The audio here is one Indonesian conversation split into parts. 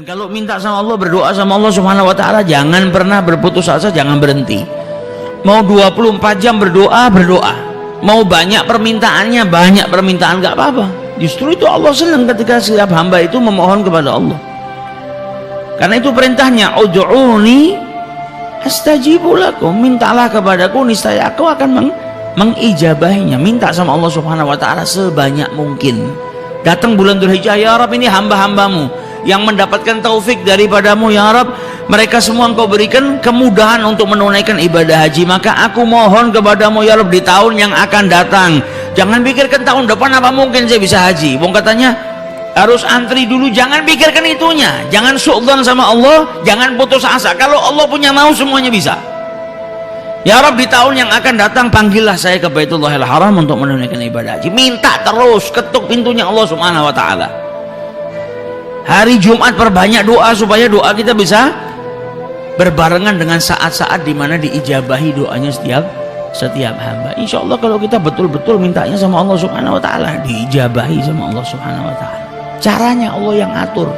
Kalau minta sama Allah, berdoa sama Allah Subhanahu wa taala, jangan pernah berputus asa, jangan berhenti. Mau 24 jam berdoa, berdoa. Mau banyak permintaannya, banyak permintaan, gak apa-apa. Justru itu Allah senang ketika setiap hamba itu memohon kepada Allah. Karena itu perintahnya, ud'uni astajibu lakum, mintalah kepadaku niscaya aku akan mengijabahinya. Minta sama Allah Subhanahu wa taala sebanyak mungkin. Datang bulan Dzulhijjah, ya Rabb, ini hamba-hambamu yang mendapatkan taufik daripadamu, ya Rabb, mereka semua engkau berikan kemudahan untuk menunaikan ibadah haji, maka aku mohon kepadamu, ya Rabb, di tahun yang akan datang, jangan pikirkan tahun depan apa mungkin saya bisa haji. Wong katanya harus antri dulu, jangan pikirkan itunya, jangan suudzon sama Allah, jangan putus asa. Kalau Allah punya mau, semuanya bisa. Ya Rabb, di tahun yang akan datang panggillah saya ke Baitullahil Haram untuk menunaikan ibadah haji. Minta terus, ketuk pintunya Allah Subhanahu wa taala. Hari Jumat perbanyak doa supaya doa kita bisa berbarengan dengan saat-saat di mana diijabahi doanya setiap hamba. Insya Allah kalau kita betul-betul mintanya sama Allah Subhanahu wa taala, diijabahi sama Allah Subhanahu wa taala. Caranya Allah yang atur.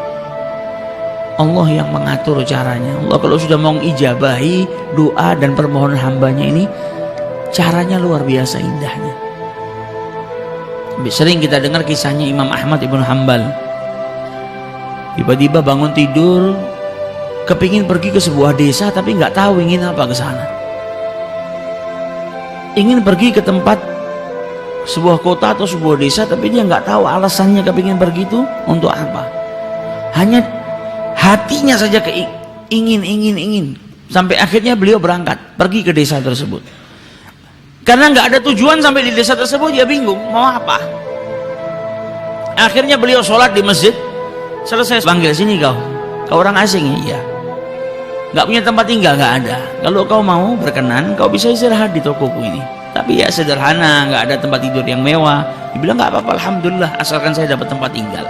Allah yang mengatur caranya. Allah kalau sudah mau mengijabahi doa dan permohonan hambanya ini, caranya luar biasa indahnya. Sering kita dengar kisahnya Imam Ahmad ibn Hanbal. Tiba-tiba bangun tidur, kepingin pergi ke sebuah desa tapi nggak tahu ingin apa ke sana. Ingin pergi ke tempat sebuah kota atau sebuah desa tapi dia nggak tahu alasannya kepingin pergi itu untuk apa. Hanya hatinya saja ingin. Sampai akhirnya beliau berangkat pergi ke desa tersebut. Karena nggak ada tujuan sampai di desa tersebut, dia bingung mau apa. Akhirnya beliau sholat di masjid. Selesai panggil, sini kau orang asing, iya, nggak punya tempat tinggal, nggak ada. Kalau kau mau berkenan, kau bisa istirahat di tokoku ini, tapi ya sederhana, nggak ada tempat tidur yang mewah. Dibilang nggak apa-apa, alhamdulillah, asalkan saya dapat tempat tinggal.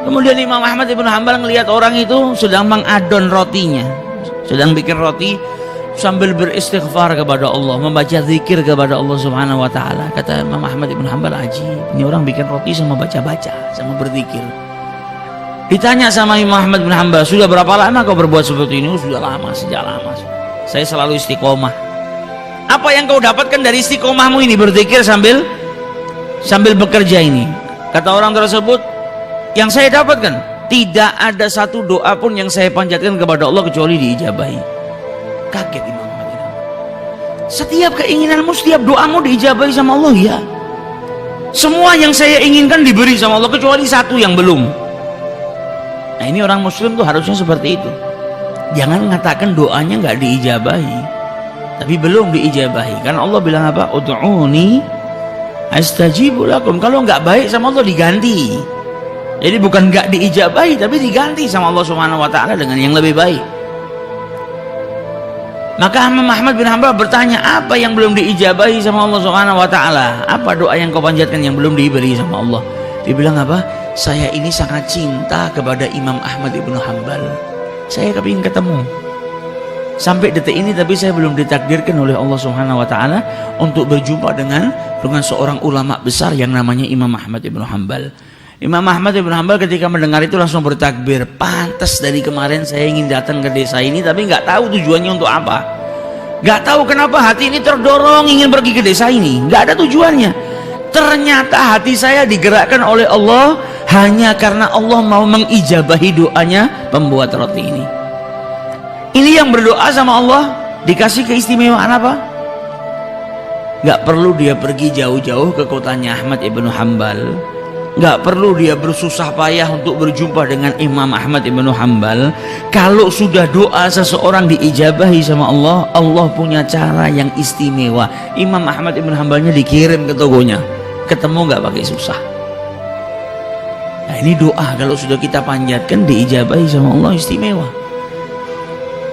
Kemudian Imam Ahmad ibn Hanbal ngelihat orang itu sedang mengadon rotinya, sedang bikin roti sambil beristighfar kepada Allah, membaca zikir kepada Allah Subhanahu wa taala. Kata Imam Ahmad ibn Hanbal, ajib, ini orang bikin roti sama baca-baca, sama berzikir. Ditanya sama Imam Ahmad bin Hanbal, sudah berapa lama kau berbuat seperti ini? Sudah lama, sejak lama. Saya selalu istiqomah. Apa yang kau dapatkan dari istiqomahmu ini, berzikir sambil bekerja ini? Kata orang tersebut, yang saya dapatkan, tidak ada satu doa pun yang saya panjatkan kepada Allah kecuali diijabahi. Kaget Imam Ahmad bin Hanbal. Setiap keinginanmu, setiap doamu diijabahi sama Allah, ya. Semua yang saya inginkan diberi sama Allah kecuali satu yang belum. Nah, ini orang muslim tuh harusnya seperti itu. Jangan mengatakan doanya nggak diijabahi, tapi belum diijabahi. Kan Allah bilang apa? Ud'uni astajibu lakum. Kalau nggak baik sama Allah diganti. Jadi bukan nggak diijabahi, tapi diganti sama Allah Subhanahu wa taala dengan yang lebih baik. Maka Imam Ahmad bin Hanbal bertanya, apa yang belum diijabahi sama Allah Subhanahu wa taala? Apa doa yang kau panjatkan yang belum diberi sama Allah? Dia bilang apa? Saya ini sangat cinta kepada Imam Ahmad ibn Hanbal. Saya kepingin ketemu. Sampai detik ini tapi saya belum ditakdirkan oleh Allah Subhanahu wa taala untuk berjumpa dengan seorang ulama besar yang namanya Imam Ahmad ibn Hanbal. Imam Ahmad ibn Hanbal ketika mendengar itu langsung bertakbir. Pantas dari kemarin saya ingin datang ke desa ini tapi nggak tahu tujuannya untuk apa. Nggak tahu kenapa hati ini terdorong ingin pergi ke desa ini. Nggak ada tujuannya. Ternyata hati saya digerakkan oleh Allah hanya karena Allah mau mengijabahi doanya pembuat roti ini. Ini yang berdoa sama Allah dikasih keistimewaan apa? Gak perlu dia pergi jauh-jauh ke kotanya Ahmad ibn Hanbal. Gak perlu dia bersusah payah untuk berjumpa dengan Imam Ahmad ibn Hanbal. Kalau sudah doa seseorang diijabahi sama Allah, Allah punya cara yang istimewa. Imam Ahmad ibn Hanbalnya dikirim ke togonya, ketemu gak pakai susah. Nah, ini doa kalau sudah kita panjatkan diijabahi sama Allah istimewa.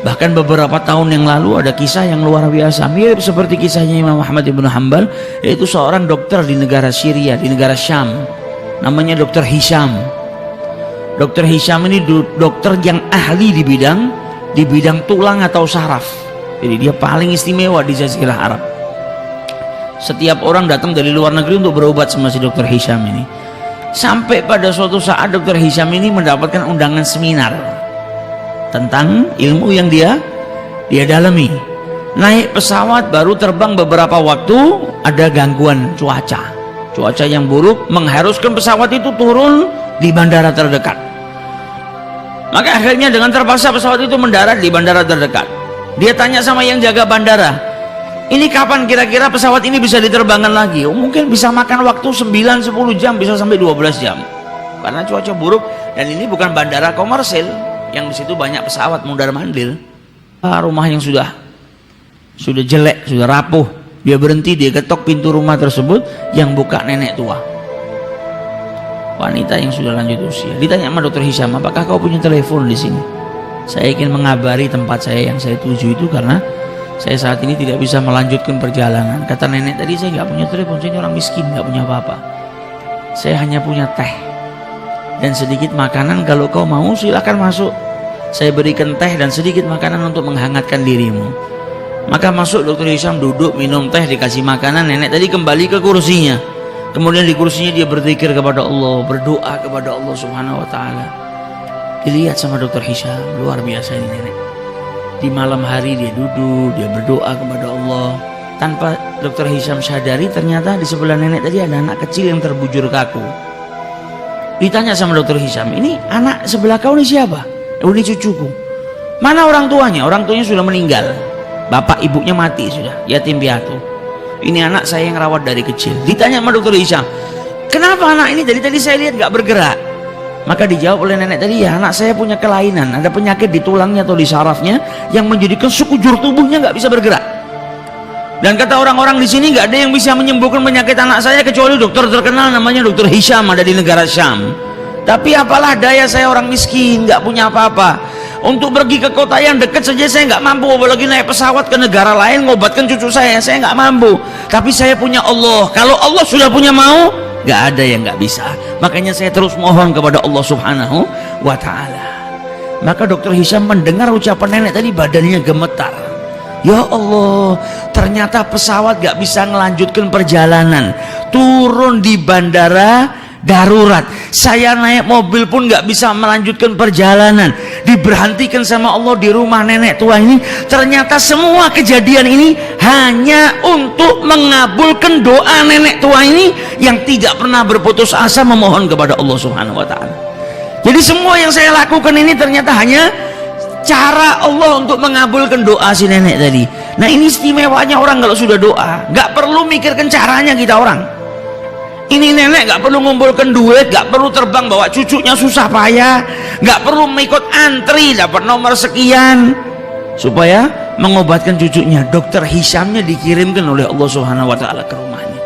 Bahkan beberapa tahun yang lalu ada kisah yang luar biasa mirip seperti kisahnya Imam Ahmad ibn Hanbal, yaitu seorang dokter di negara Syria, di negara Syam, namanya Dr. Hisham. Dr. Hisham ini dokter yang ahli di bidang tulang atau saraf. Jadi dia paling istimewa di Jazirah Arab. Setiap orang datang dari luar negeri untuk berobat sama si Dr. Hisham ini. Sampai pada suatu saat Dr. Hisham ini mendapatkan undangan seminar tentang ilmu yang dia dalami. Naik pesawat baru terbang beberapa waktu, ada gangguan cuaca yang buruk mengharuskan pesawat itu turun di bandara terdekat. Maka akhirnya dengan terpaksa pesawat itu mendarat di bandara terdekat. Dia tanya sama yang jaga bandara, ini kapan kira-kira pesawat ini bisa diterbangkan lagi? Mungkin bisa makan waktu 9-10 jam, bisa sampai 12 jam karena cuaca buruk, dan ini bukan bandara komersil yang di situ banyak pesawat mundar-mandir. Rumah yang sudah jelek, sudah rapuh, dia berhenti, dia ketok pintu rumah tersebut, yang buka nenek tua, wanita yang sudah lanjut usia. Ditanya sama Dr. Hisham, apakah kau punya telepon di sini? Saya ingin mengabari tempat saya yang saya tuju itu karena saya saat ini tidak bisa melanjutkan perjalanan. Kata nenek tadi, saya nggak punya telepon, saya ini orang miskin, nggak punya apa-apa. Saya hanya punya teh dan sedikit makanan, kalau kau mau silakan masuk. Saya berikan teh dan sedikit makanan untuk menghangatkan dirimu. Maka masuk Dr. Hisham, duduk, minum teh, dikasih makanan. Nenek tadi kembali ke kursinya. Kemudian di kursinya dia berzikir kepada Allah, berdoa kepada Allah Subhanahu wa Ta'ala. Dilihat sama Dr. Hisham, luar biasa ini nenek. Di malam hari dia duduk, dia berdoa kepada Allah. Tanpa Dr. Hisham sadari, ternyata di sebelah nenek tadi ada anak kecil yang terbujur kaku. Ditanya sama Dr. Hisham, ini anak sebelah kau ini siapa? Ini cucuku. Mana orang tuanya? Orang tuanya sudah meninggal, bapak ibunya mati sudah, yatim piatu. Ini anak saya yang rawat dari kecil. Ditanya sama Dr. Hisham, kenapa anak ini dari tadi saya lihat gak bergerak? Maka dijawab oleh nenek tadi, ya anak saya punya kelainan, ada penyakit di tulangnya atau di sarafnya yang menjadikan sekujur tubuhnya gak bisa bergerak. Dan kata orang-orang di sini gak ada yang bisa menyembuhkan penyakit anak saya kecuali dokter terkenal namanya Dr. Hisham, ada di negara Syam. Tapi apalah daya, saya orang miskin, gak punya apa-apa. Untuk pergi ke kota yang dekat saja saya nggak mampu, apalagi naik pesawat ke negara lain ngobatkan cucu saya nggak mampu. Tapi saya punya Allah. Kalau Allah sudah punya mau, nggak ada yang nggak bisa. Makanya saya terus mohon kepada Allah Subhanahu wa Ta'ala. Maka Dr. Hisham mendengar ucapan nenek tadi, badannya gemetar. Ya Allah, ternyata pesawat nggak bisa melanjutkan perjalanan, turun di bandara darurat. Saya naik mobil pun nggak bisa melanjutkan perjalanan, diberhentikan sama Allah di rumah nenek tua ini. Ternyata semua kejadian ini hanya untuk mengabulkan doa nenek tua ini yang tidak pernah berputus asa memohon kepada Allah Subhanahu wa Ta'ala. Jadi semua yang saya lakukan ini ternyata hanya cara Allah untuk mengabulkan doa si nenek tadi. Nah, ini istimewanya orang kalau sudah doa, nggak perlu mikirkan caranya kita orang. Ini nenek gak perlu ngumpulkan duit, gak perlu terbang bawa cucunya susah payah, gak perlu mengikut antri dapat nomor sekian supaya mengobatkan cucunya. Dokter Hishamnya dikirimkan oleh Allah Subhanahu wa Ta'ala ke rumahnya.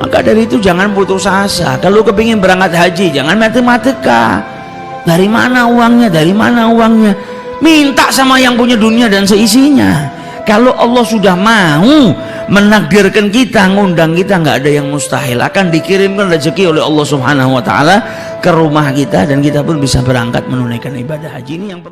Maka dari itu jangan putus asa. Kalau kepingin berangkat haji, jangan matematika. Dari mana uangnya? Dari mana uangnya? Minta sama yang punya dunia dan seisinya. Kalau Allah sudah mau menakdirkan kita, ngundang kita, nggak ada yang mustahil. Akan dikirimkan rezeki oleh Allah Subhanahu wa Ta'ala ke rumah kita, dan kita pun bisa berangkat menunaikan ibadah haji. Ini yang